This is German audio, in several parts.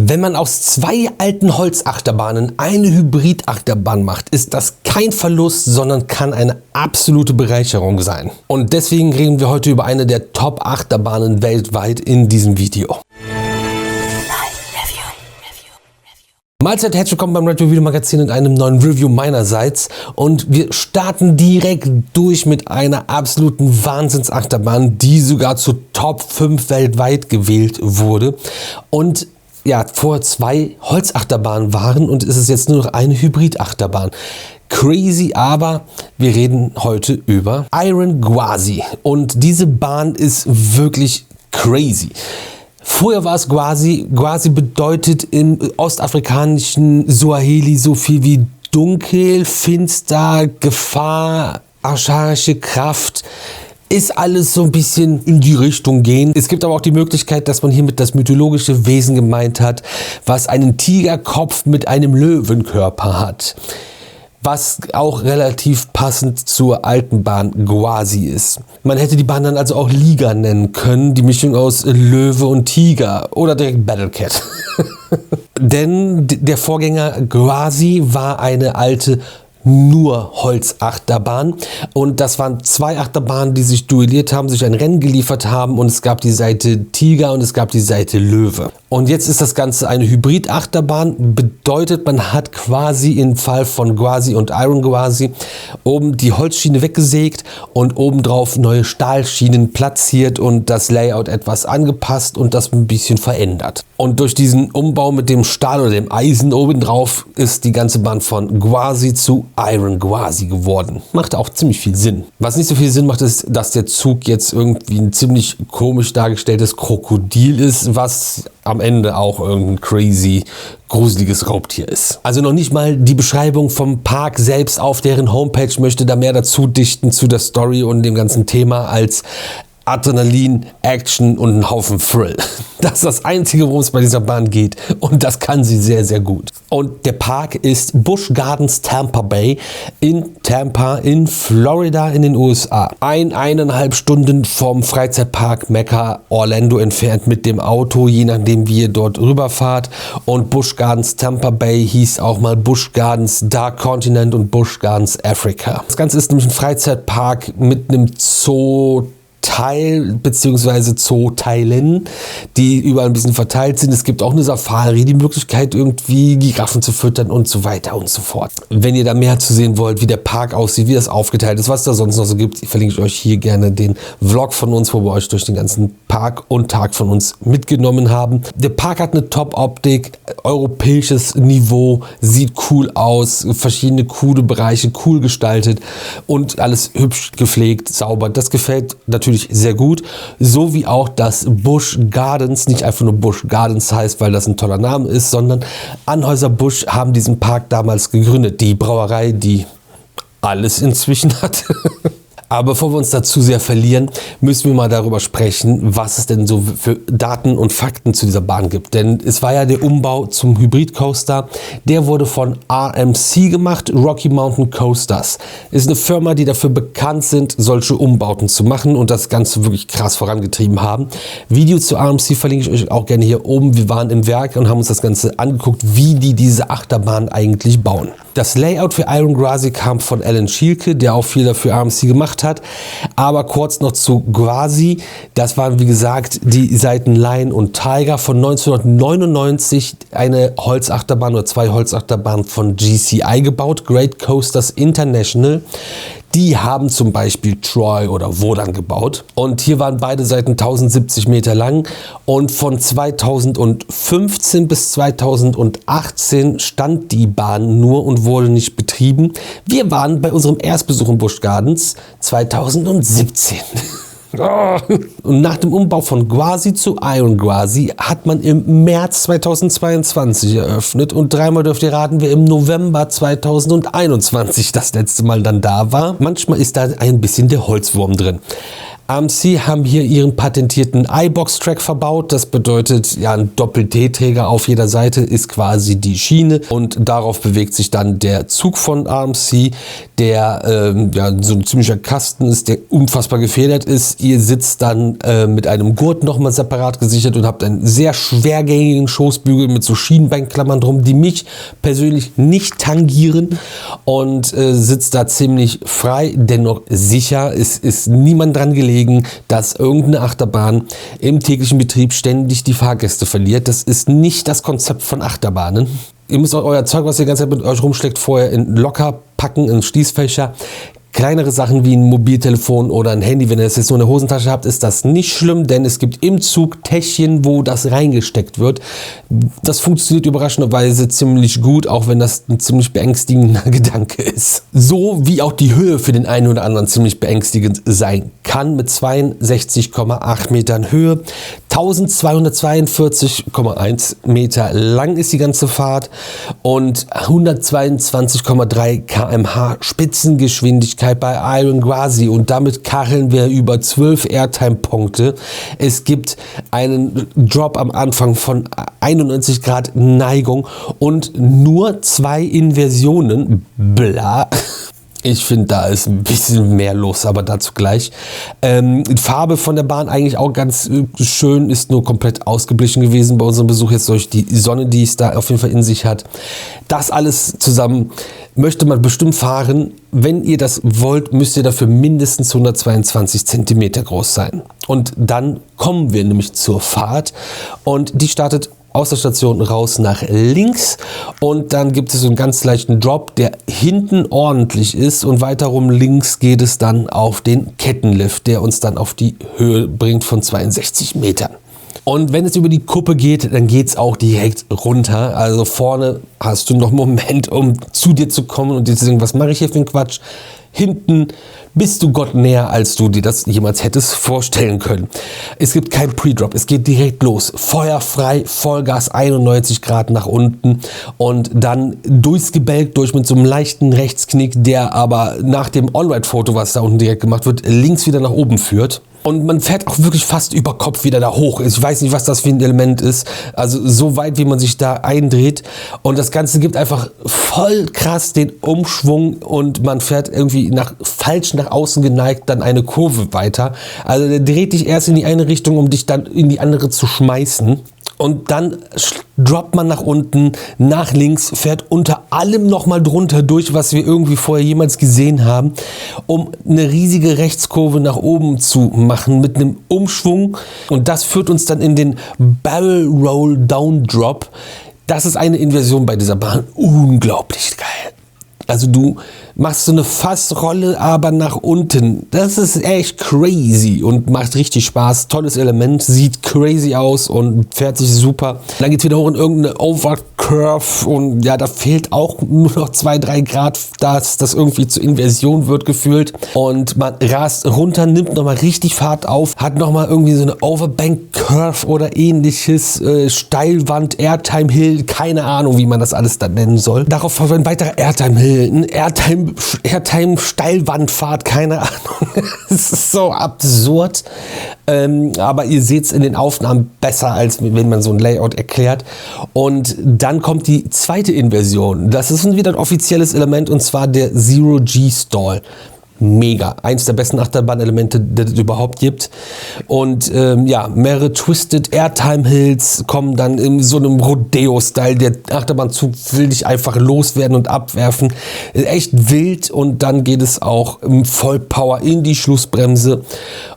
Wenn man aus zwei alten Holzachterbahnen eine Hybridachterbahn macht, ist das kein Verlust, sondern kann eine absolute Bereicherung sein. Und deswegen reden wir heute über eine der Top-Achterbahnen weltweit in diesem Video. Mahlzeit, herzlich willkommen beim Retro Video Magazin in einem neuen Review meinerseits, und wir starten direkt durch mit einer absoluten Wahnsinnsachterbahn, die sogar zu Top 5 weltweit gewählt wurde und ja, vor zwei Holzachterbahnen waren, und es ist jetzt nur noch eine Hybridachterbahn. Crazy, aber wir reden heute über Iron Gwazi, und diese Bahn ist wirklich crazy. Früher war es Gwazi. Gwazi bedeutet im ostafrikanischen Swahili so viel wie dunkel, finster, Gefahr, archaische Kraft. Ist alles so ein bisschen in die Richtung gehen. Es gibt aber auch die Möglichkeit, dass man hiermit das mythologische Wesen gemeint hat, was einen Tigerkopf mit einem Löwenkörper hat. Was auch relativ passend zur alten Bahn Gwazi ist. Man hätte die Bahn dann also auch Liga nennen können, die Mischung aus Löwe und Tiger, oder direkt Battlecat. Denn der Vorgänger Gwazi war eine alte nur Holzachterbahn, und das waren zwei Achterbahnen, die sich duelliert haben, sich ein Rennen geliefert haben, und es gab die Seite Tiger und es gab die Seite Löwe. Und jetzt ist das Ganze eine Hybridachterbahn, bedeutet, man hat quasi im Fall von Gwazi und Iron Gwazi oben die Holzschiene weggesägt und obendrauf neue Stahlschienen platziert und das Layout etwas angepasst und das ein bisschen verändert. Und durch diesen Umbau mit dem Stahl oder dem Eisen obendrauf ist die ganze Bahn von Gwazi zu Iron Gwazi geworden. Macht auch ziemlich viel Sinn. Was nicht so viel Sinn macht, ist, dass der Zug jetzt irgendwie ein ziemlich komisch dargestelltes Krokodil ist, was am Ende auch irgendein crazy, gruseliges Raubtier ist. Also noch nicht mal die Beschreibung vom Park selbst auf deren Homepage möchte da mehr dazu dichten zu der Story und dem ganzen Thema als Adrenalin, Action und ein Haufen Thrill. Das ist das Einzige, worum es bei dieser Bahn geht, und das kann sie sehr, sehr gut. Und der Park ist Busch Gardens Tampa Bay in Tampa in Florida in den USA. 1,5 Stunden vom Freizeitpark Mecca Orlando entfernt mit dem Auto, je nachdem wie ihr dort rüberfahrt. Und Busch Gardens Tampa Bay hieß auch mal Busch Gardens Dark Continent und Busch Gardens Africa. Das Ganze ist nämlich ein Freizeitpark mit einem Teil bzw. Zooteilen, die überall ein bisschen verteilt sind. Es gibt auch eine Safari, die Möglichkeit, irgendwie Giraffen zu füttern und so weiter und so fort. Wenn ihr da mehr zu sehen wollt, wie der Park aussieht, wie das aufgeteilt ist, was da sonst noch so gibt, verlinke ich euch hier gerne den Vlog von uns, wo wir euch durch den ganzen Park und Tag von uns mitgenommen haben. Der Park hat eine Top-Optik, europäisches Niveau, sieht cool aus, verschiedene coole Bereiche, cool gestaltet und alles hübsch gepflegt, sauber. Das gefällt natürlich sehr gut, so wie auch das Busch Gardens nicht einfach nur Busch Gardens heißt, weil das ein toller Name ist, sondern Anheuser-Busch haben diesen Park damals gegründet, die Brauerei, die alles inzwischen hat. Aber bevor wir uns dazu sehr verlieren, müssen wir mal darüber sprechen, was es denn so für Daten und Fakten zu dieser Bahn gibt. Denn es war ja der Umbau zum Hybrid-Coaster. Der wurde von RMC gemacht, Rocky Mountain Coasters. Ist eine Firma, die dafür bekannt sind, solche Umbauten zu machen und das Ganze wirklich krass vorangetrieben haben. Video zu RMC verlinke ich euch auch gerne hier oben. Wir waren im Werk und haben uns das Ganze angeguckt, wie die diese Achterbahn eigentlich bauen. Das Layout für Iron Gwazi kam von Alan Schielke, der auch viel dafür RMC gemacht hat. Aber kurz noch zu Gwazi. Das waren, wie gesagt, die Seiten Lion und Tiger von 1999. Eine Holzachterbahn oder zwei Holzachterbahnen von GCI gebaut, Great Coasters International. Die haben zum Beispiel Troy oder Wodan gebaut. Und hier waren beide Seiten 1070 Meter lang. Und von 2015 bis 2018 stand die Bahn nur und wurde nicht betrieben. Wir waren bei unserem Erstbesuch in Busch Gardens 2017. Und nach dem Umbau von Gwazi zu Iron Gwazi hat man im März 2022 eröffnet, und dreimal dürft ihr raten, wer im November 2021 das letzte Mal dann da war. Manchmal ist da ein bisschen der Holzwurm drin. AMC haben hier ihren patentierten iBox-Track verbaut. Das bedeutet, ja, ein Doppel-D-Träger auf jeder Seite ist quasi die Schiene und darauf bewegt sich dann der Zug von AMC, der ja, so ein ziemlicher Kasten ist, der unfassbar gefedert ist. Ihr sitzt dann mit einem Gurt nochmal separat gesichert und habt einen sehr schwergängigen Schoßbügel mit so Schienbeinklammern drum, die mich persönlich nicht tangieren, und sitzt da ziemlich frei, dennoch sicher. Es ist niemand dran gelegen, dass irgendeine Achterbahn im täglichen Betrieb ständig die Fahrgäste verliert. Das ist nicht das Konzept von Achterbahnen. Ihr müsst euer Zeug, was ihr die ganze Zeit mit euch rumschlägt, vorher in locker packen, in Schließfächer. Kleinere Sachen wie ein Mobiltelefon oder ein Handy, wenn ihr das jetzt nur in der Hosentasche habt, ist das nicht schlimm, denn es gibt im Zug Täschchen, wo das reingesteckt wird. Das funktioniert überraschenderweise ziemlich gut, auch wenn das ein ziemlich beängstigender Gedanke ist. So wie auch die Höhe für den einen oder anderen ziemlich beängstigend sein kann, mit 62,8 Metern Höhe. 1242,1 Meter lang ist die ganze Fahrt und 122,3 km/h Spitzengeschwindigkeit bei Iron Gwazi, und damit kacheln wir über 12 Airtime-Punkte. Es gibt einen Drop am Anfang von 91 Grad Neigung und nur 2 Inversionen. Bla. Ich finde, da ist ein bisschen mehr los, aber dazu gleich. Farbe von der Bahn eigentlich auch ganz schön, ist nur komplett ausgeblichen gewesen bei unserem Besuch, jetzt durch die Sonne, die es da auf jeden Fall in sich hat. Das alles zusammen möchte man bestimmt fahren. Wenn ihr das wollt, müsst ihr dafür mindestens 122 cm groß sein. Und dann kommen wir nämlich zur Fahrt, und die startet aus der Station raus nach links, und dann gibt es so einen ganz leichten Drop, der hinten ordentlich ist, und weiter rum links geht es dann auf den Kettenlift, der uns dann auf die Höhe bringt von 62 Metern. Und wenn es über die Kuppe geht, dann geht es auch direkt runter. Also vorne hast du noch einen Moment, um zu dir zu kommen und dir zu sagen, was mache ich hier für einen Quatsch? Hinten bist du Gott näher, als du dir das jemals hättest vorstellen können. Es gibt kein Pre-Drop, es geht direkt los. Feuerfrei, Vollgas, 91 Grad nach unten und dann durchs Gebälk durch mit so einem leichten Rechtsknick, der aber nach dem On-Ride-Foto, was da unten direkt gemacht wird, links wieder nach oben führt. Und man fährt auch wirklich fast über Kopf wieder da hoch. Ich weiß nicht, was das für ein Element ist. Also so weit, wie man sich da eindreht. Und das Ganze gibt einfach voll krass den Umschwung, und man fährt irgendwie falsch nach außen geneigt dann eine Kurve weiter. Also der dreht dich erst in die eine Richtung, um dich dann in die andere zu schmeißen. Und dann droppt man nach unten, nach links, fährt unter allem nochmal drunter durch, was wir irgendwie vorher jemals gesehen haben, um eine riesige Rechtskurve nach oben zu machen mit einem Umschwung. Und das führt uns dann in den Barrel Roll Down Drop. Das ist eine Inversion bei dieser Bahn. Unglaublich geil. Also du machst so eine Fassrolle, aber nach unten. Das ist echt crazy und macht richtig Spaß. Tolles Element, sieht crazy aus und fährt sich super. Dann geht es wieder hoch in irgendeine Overcurve, und ja, da fehlt auch nur noch 2-3 Grad, dass das irgendwie zur Inversion wird gefühlt. Und man rast runter, nimmt nochmal richtig Fahrt auf, hat nochmal irgendwie so eine Overbank Curve oder ähnliches, Steilwand, Airtime Hill, keine Ahnung, wie man das alles dann nennen soll. Darauf folgt ein weiterer Airtime Hill. Ein Airtime Steilwandfahrt, keine Ahnung. Es ist so absurd. Aber ihr seht es in den Aufnahmen besser, als wenn man so ein Layout erklärt. Und dann kommt die zweite Inversion. Das ist wieder ein offizielles Element, und zwar der Zero-G-Stall. Mega. Eins der besten Achterbahn-Elemente, die es überhaupt gibt. Und ja, mehrere Twisted Airtime Hills kommen dann in so einem Rodeo-Style. Der Achterbahnzug will dich einfach loswerden und abwerfen. Echt wild. Und dann geht es auch im Vollpower in die Schlussbremse.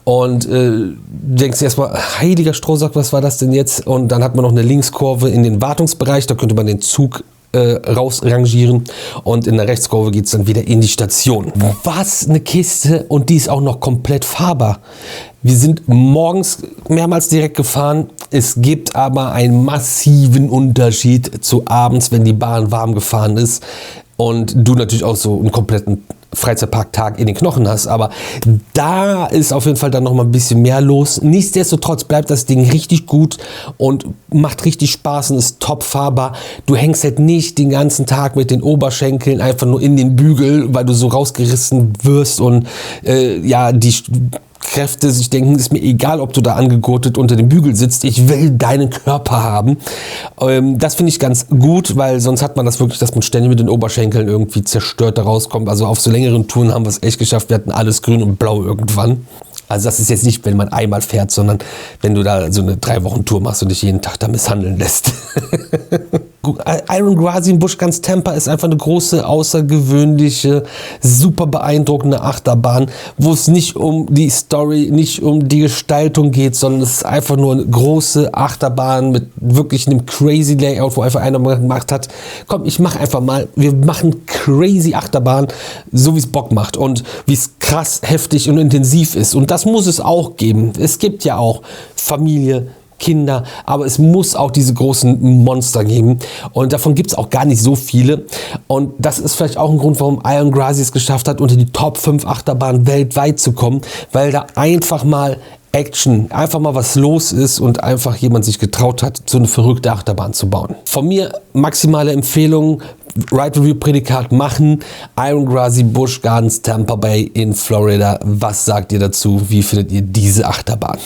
Und denkst du erstmal, heiliger Strohsack, was war das denn jetzt? Und dann hat man noch eine Linkskurve in den Wartungsbereich. Da könnte man den Zug rausrangieren, und in der Rechtskurve geht es dann wieder in die Station. Was eine Kiste, und die ist auch noch komplett fahrbar. Wir sind morgens mehrmals direkt gefahren. Es gibt aber einen massiven Unterschied zu abends, wenn die Bahn warm gefahren ist und du natürlich auch so einen kompletten Freizeitparktag in den Knochen hast, aber da ist auf jeden Fall dann noch mal ein bisschen mehr los. Nichtsdestotrotz bleibt das Ding richtig gut und macht richtig Spaß und ist top fahrbar. Du hängst halt nicht den ganzen Tag mit den Oberschenkeln einfach nur in den Bügel, weil du so rausgerissen wirst und ja, die Kräfte sich denken, ist mir egal, ob du da angegurtet unter dem Bügel sitzt, ich will deinen Körper haben. Das finde ich ganz gut, weil sonst hat man das wirklich, dass man ständig mit den Oberschenkeln irgendwie zerstört da rauskommt. Also auf so längeren Touren haben wir es echt geschafft, wir hatten alles grün und blau irgendwann. Also das ist jetzt nicht, wenn man einmal fährt, sondern wenn du da so eine 3-Wochen-Tour machst und dich jeden Tag da misshandeln lässt. Iron Gwazi in Busch Gardens Tampa ist einfach eine große, außergewöhnliche, super beeindruckende Achterbahn, wo es nicht um die Story, nicht um die Gestaltung geht, sondern es ist einfach nur eine große Achterbahn mit wirklich einem crazy Layout, wo einfach einer gemacht hat, komm, ich mach einfach mal, wir machen crazy Achterbahn, so wie es Bock macht und wie es krass, heftig und intensiv ist. Und das muss es auch geben. Es gibt ja auch Familie, Kinder, aber es muss auch diese großen Monster geben und davon gibt es auch gar nicht so viele und das ist vielleicht auch ein Grund, warum Iron Gwazi es geschafft hat, unter die Top 5 Achterbahnen weltweit zu kommen, weil da einfach mal Action, einfach mal was los ist und einfach jemand sich getraut hat, so eine verrückte Achterbahn zu bauen. Von mir maximale Empfehlung, Ride Review Prädikat machen, Iron Gwazi Busch Gardens Tampa Bay in Florida. Was sagt ihr dazu? Wie findet ihr diese Achterbahn?